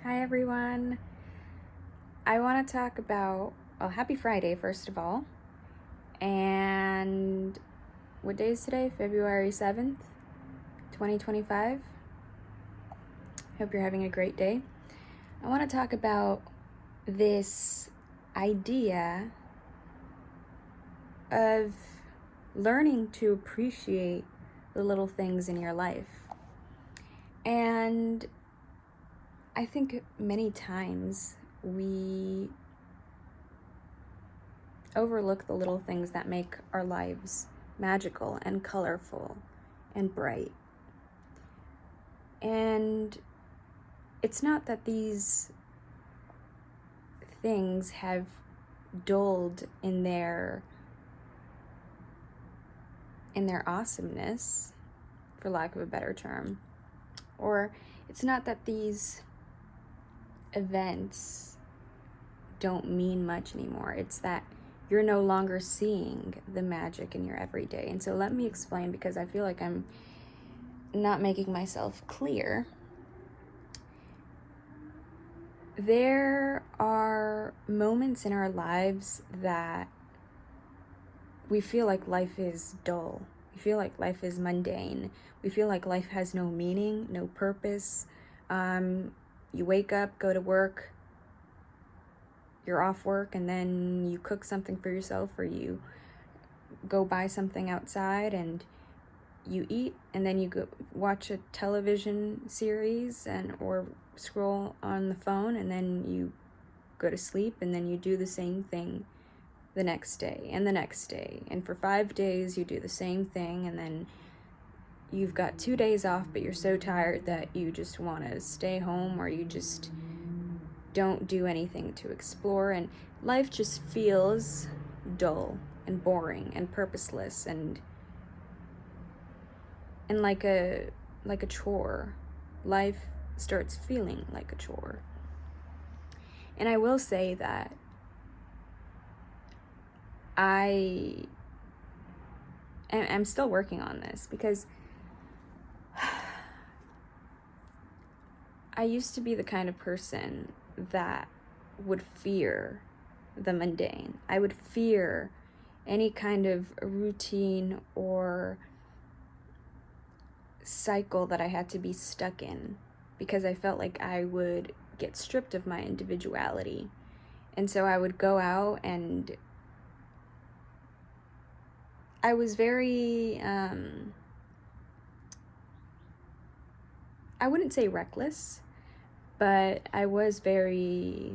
Hi everyone. I want to talk about, well, happy Friday, first of all. And what day is today? February 7th, 2025. Hope you're having a great day. I want to talk about this idea of learning to appreciate the little things in your life. And I think many times we overlook the little things that make our lives magical and colorful and bright. And it's not that these things have dulled in their awesomeness, for lack of a better term, or it's not that these events don't mean much anymore. It's that you're no longer seeing the magic in your everyday. And so let me explain, because I feel like I'm not making myself clear. There are moments in our lives that we feel like life is dull. We feel like life is mundane. We feel like life has no meaning, no purpose. You wake up, go to work, you're off work, and then you cook something for yourself, or you go buy something outside and you eat, and then you go watch a television series or scroll on the phone, and then you go to sleep, and then you do the same thing the next day and the next day, and for 5 days you do the same thing, and then you've got 2 days off, but you're so tired that you just want to stay home, or you just don't do anything to explore, and life just feels dull and boring and purposeless and like a chore. Life starts feeling like a chore. And I will say that I'm still working on this, because I used to be the kind of person that would fear the mundane. I would fear any kind of routine or cycle that I had to be stuck in, because I felt like I would get stripped of my individuality. And so I would go out, and I was very, I wouldn't say reckless, but I was very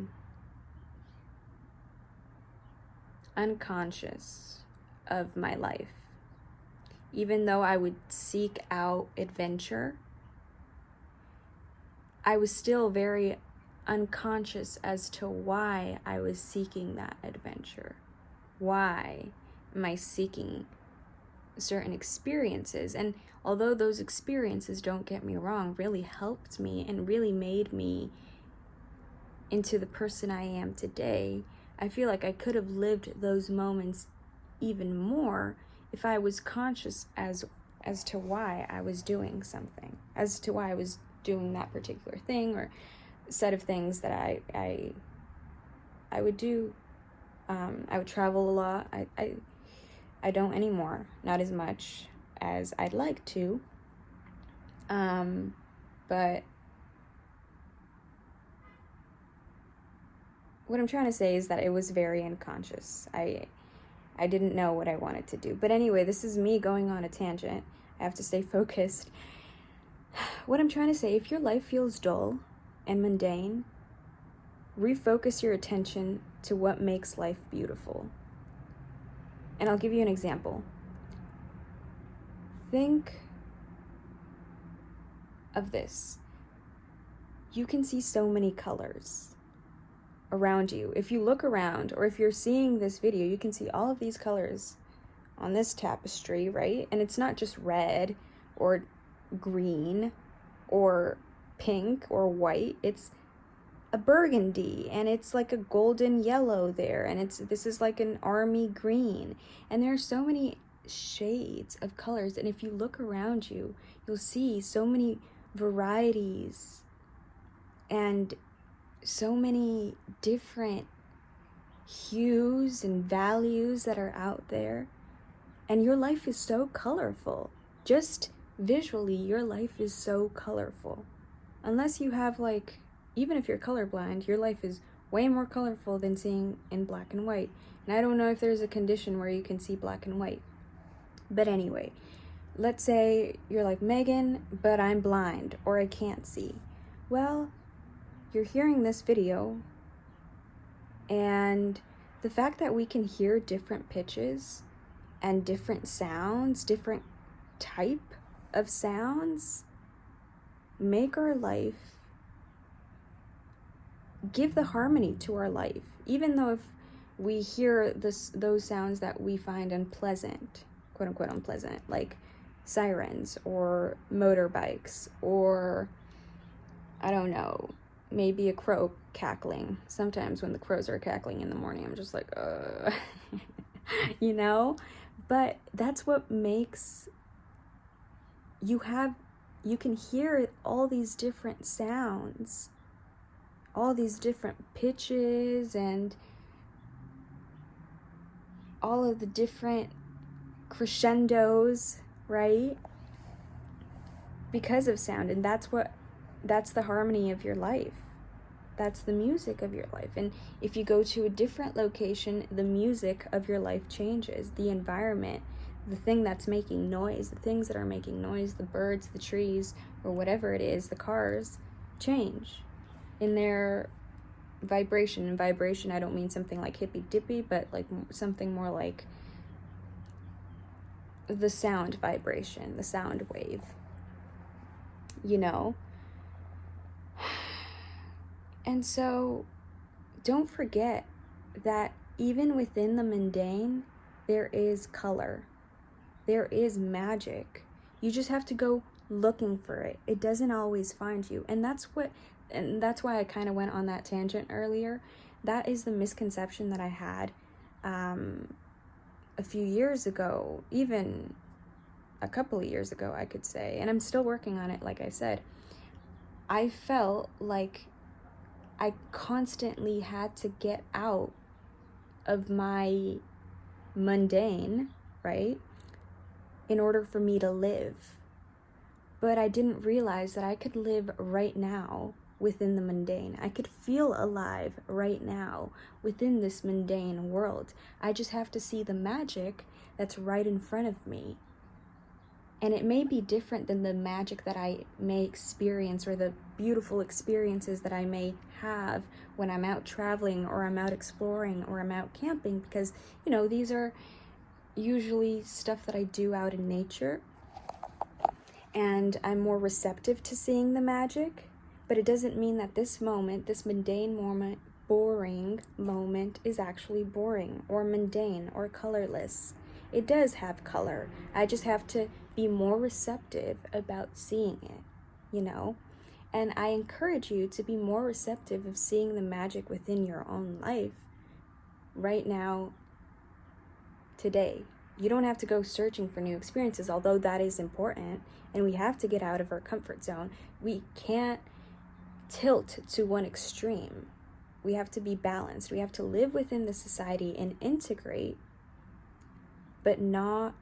unconscious of my life. Even though I would seek out adventure, I was still very unconscious as to why I was seeking that adventure. Why am I seeking certain experiences? And although those experiences, don't get me wrong, really helped me and really made me into the person I am today, I feel like I could have lived those moments even more if I was conscious as to why I was doing something, as to why I was doing that particular thing or set of things that I would do. I would travel a lot. I don't anymore, not as much as I'd like to. But what I'm trying to say is that it was very unconscious. I didn't know what I wanted to do. But anyway, this is me going on a tangent. I have to stay focused. What I'm trying to say, if your life feels dull and mundane, refocus your attention to what makes life beautiful. And I'll give you an example. Think of this. You can see so many colors around you. If you look around, or if you're seeing this video, you can see all of these colors on this tapestry, right? And it's not just red or green or pink or white. It's a burgundy, and it's like a golden yellow there, and this is like an army green, and there are so many shades of colors. And if you look around you, you'll see so many varieties and so many different hues and values that are out there. And your life is so colorful. Just visually, your life is so colorful. Unless you have, like, even if you're colorblind, your life is way more colorful than seeing in black and white. And I don't know if there's a condition where you can see black and white. But anyway, let's say you're like, Megan, but I'm blind or I can't see. Well, you're hearing this video, and the fact that we can hear different pitches and different sounds, different type of sounds, make our life, give the harmony to our life. Even though if we hear those sounds that we find unpleasant, quote unquote unpleasant, like sirens or motorbikes, or I don't know, maybe a crow cackling. Sometimes when the crows are cackling in the morning, I'm just like, you know? But that's what makes you can hear all these different sounds, all these different pitches, and all of the different crescendos, right? Because of sound. And that's the harmony of your life. That's the music of your life. And if you go to a different location, the music of your life changes. The environment, the thing that's making noise, the things that are making noise, the birds, the trees, or whatever it is, the cars, change in their vibration. And vibration, I don't mean something like hippy dippy, but like something more like the sound vibration, the sound wave, you know? And so don't forget that even within the mundane, there is color. There is magic. You just have to go looking for it. It doesn't always find you. And that's why I kind of went on that tangent earlier. That is the misconception that I had a few years ago, even a couple of years ago, I could say. And I'm still working on it, like I said. I felt like I constantly had to get out of my mundane, right, in order for me to live. But I didn't realize that I could live right now within the mundane. I could feel alive right now within this mundane world. I just have to see the magic that's right in front of me. And it may be different than the magic that I may experience, or the beautiful experiences that I may have when I'm out traveling, or I'm out exploring, or I'm out camping, because, you know, these are usually stuff that I do out in nature, and I'm more receptive to seeing the magic. But it doesn't mean that this moment, this mundane moment, boring moment, is actually boring or mundane or colorless. It does have color. I just have to be more receptive about seeing it, you know? And I encourage you to be more receptive of seeing the magic within your own life right now, today. You don't have to go searching for new experiences, although that is important, and we have to get out of our comfort zone. We can't tilt to one extreme. We have to be balanced. We have to live within the society and integrate, but not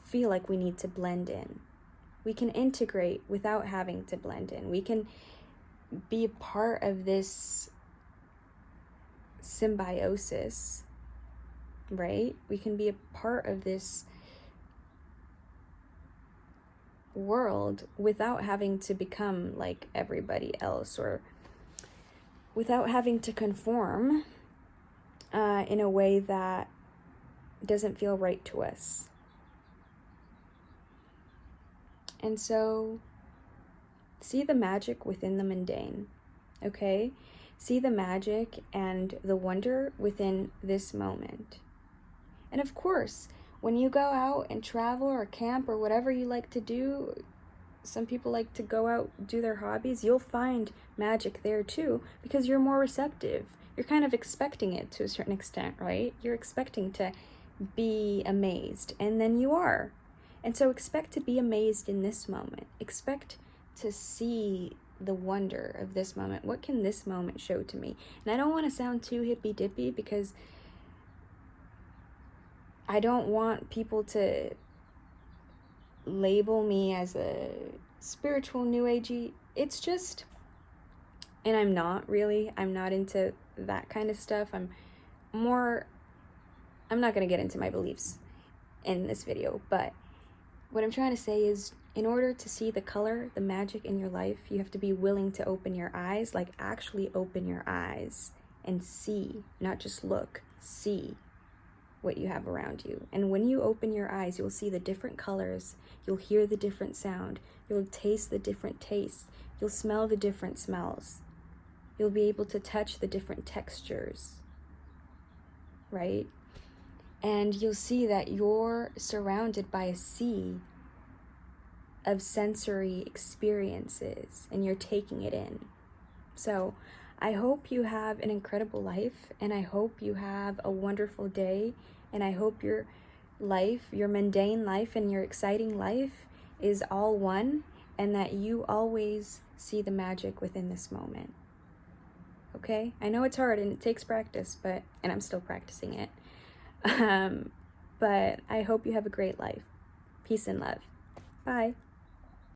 feel like we need to blend in. We can integrate without having to blend in. We can be a part of this symbiosis, right? We can be a part of this world without having to become like everybody else, or without having to conform in a way that doesn't feel right to us. And so, see the magic within the mundane, okay? See the magic and the wonder within this moment. And of course, when you go out and travel or camp or whatever you like to do, some people like to go out, do their hobbies, you'll find magic there too, because you're more receptive. You're kind of expecting it to a certain extent, right? You're expecting to be amazed, and then you are. And so expect to be amazed in this moment. Expect to see the wonder of this moment. What can this moment show to me? And I don't want to sound too hippy-dippy, because I don't want people to label me as a spiritual new agey. It's just, and I'm not into that kind of stuff. I'm not going to get into my beliefs in this video, but what I'm trying to say is, in order to see the color, the magic in your life, you have to be willing to open your eyes, like actually open your eyes and see, not just look, see what you have around you. And when you open your eyes, you'll see the different colors, you'll hear the different sound, you'll taste the different tastes, you'll smell the different smells, you'll be able to touch the different textures, right? And you'll see that you're surrounded by a sea of sensory experiences, and you're taking it in. So I hope you have an incredible life, and I hope you have a wonderful day, and I hope your life, your mundane life and your exciting life is all one, and that you always see the magic within this moment. Okay? I know it's hard and it takes practice, and I'm still practicing it. But I hope you have a great life. Peace and love. Bye.